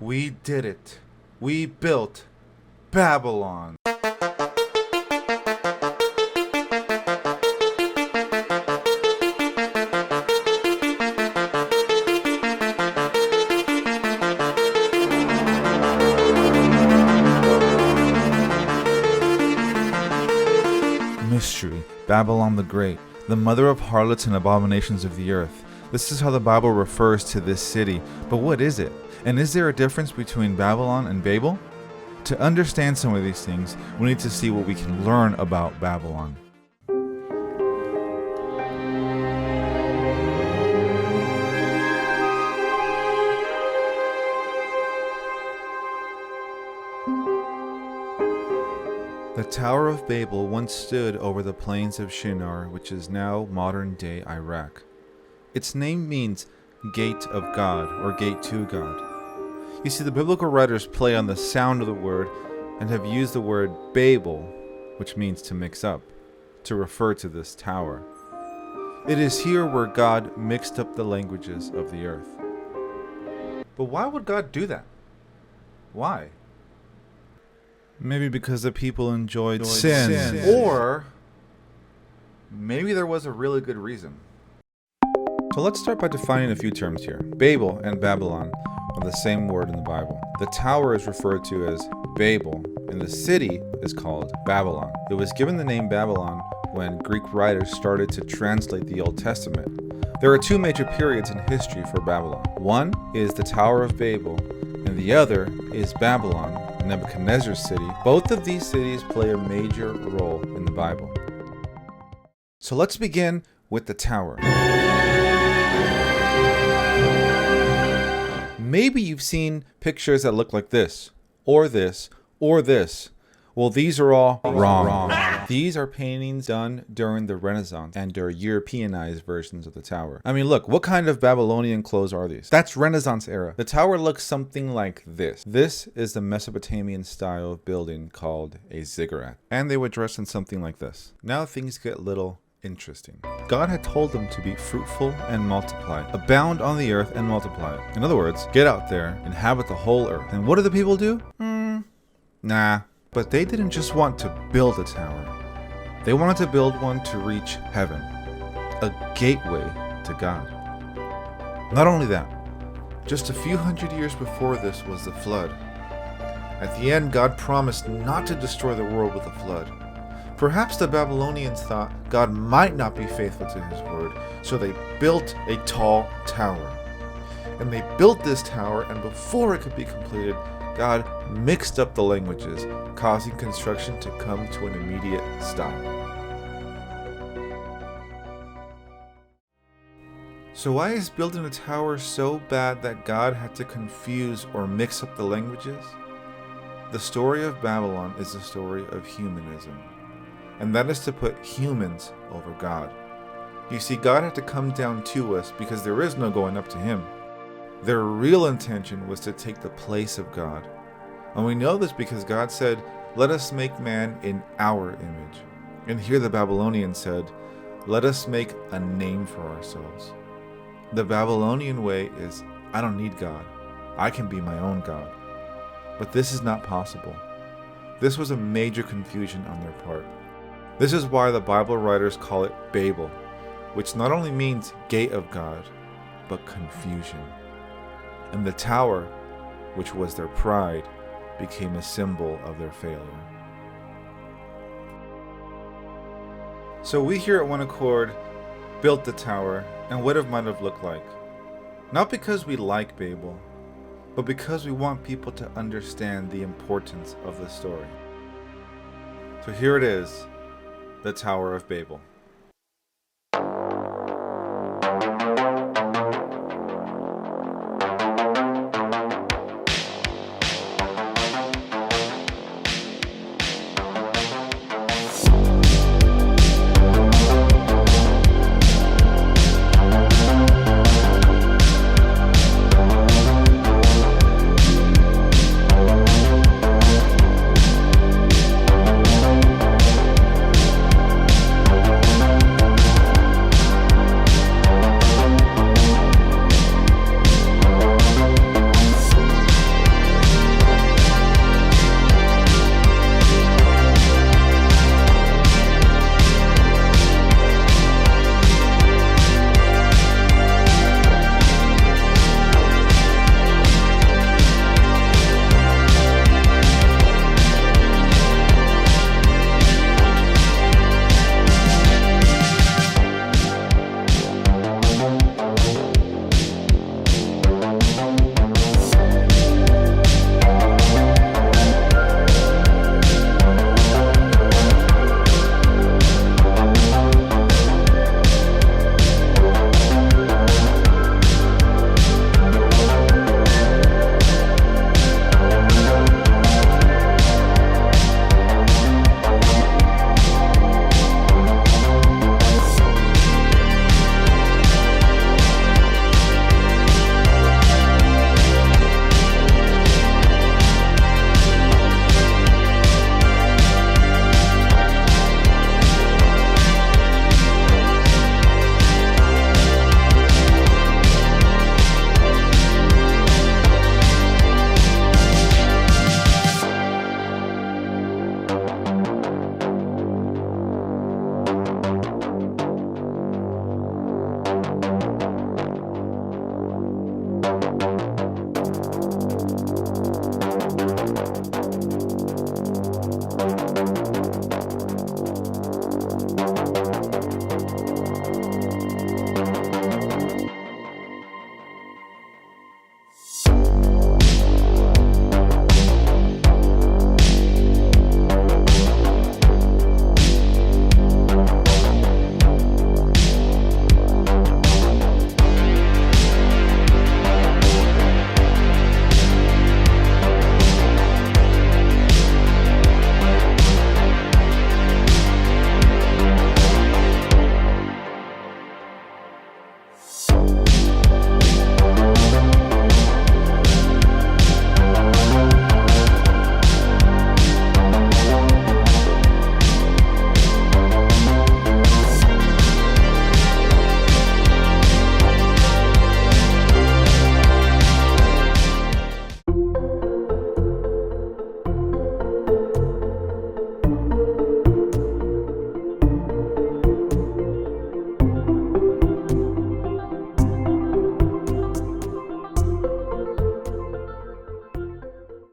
We did it. We built Babylon. Mystery, Babylon the Great, the mother of harlots and abominations of the earth. This is how the Bible refers to this city. But what is it? And is there a difference between Babylon and Babel? To understand some of these things, we need to see what we can learn about Babylon. The Tower of Babel once stood over the plains of Shinar, which is now modern-day Iraq. Its name means Gate of God or Gate to God. You see, the biblical writers play on the sound of the word and have used the word Babel, which means to mix up, to refer to this tower. It is here where God mixed up the languages of the earth. But why would God do that? Why? Maybe because the people enjoyed sin. Or maybe there was a really good reason. So let's start by defining a few terms here. Babel and Babylon are the same word in the Bible. The tower is referred to as Babel, and the city is called Babylon. It was given the name Babylon when Greek writers started to translate the Old Testament. There are two major periods in history for Babylon. One is the Tower of Babel, and the other is Babylon, Nebuchadnezzar's city. Both of these cities play a major role in the Bible. So let's begin with the tower. Maybe you've seen pictures that look like this, or this, or this. Well, these are all wrong. These are paintings done during the Renaissance and are Europeanized versions of the tower. I mean, look, what kind of Babylonian clothes are these? That's Renaissance era. The tower looks something like this. This is the Mesopotamian style of building called a ziggurat. And they would dress in something like this. Now things get a little interesting. God had told them to be fruitful and multiply, abound on the earth and multiply it. In other words, get out there, inhabit the whole earth. And what do the people do? Nah. But they didn't just want to build a tower. They wanted to build one to reach heaven, a gateway to God. Not only that, just a few hundred years before this was the flood. At the end, God promised not to destroy the world with a flood. Perhaps the Babylonians thought God might not be faithful to his word, so they built a tall tower. And they built this tower, and before it could be completed, God mixed up the languages, causing construction to come to an immediate stop. So why is building a tower so bad that God had to confuse or mix up the languages? The story of Babylon is the story of humanism, and that is to put humans over God. You see, God had to come down to us because there is no going up to him. Their real intention was to take the place of God. And we know this because God said, "Let us make man in our image." And here the Babylonians said, "Let us make a name for ourselves." The Babylonian way is, I don't need God. I can be my own God. But this is not possible. This was a major confusion on their part. This is why the Bible writers call it Babel, which not only means gate of God, but confusion. And the tower, which was their pride, became a symbol of their failure. So we here at One Accord built the tower and what it might have looked like. Not because we like Babel, but because we want people to understand the importance of the story. So here it is, the Tower of Babel.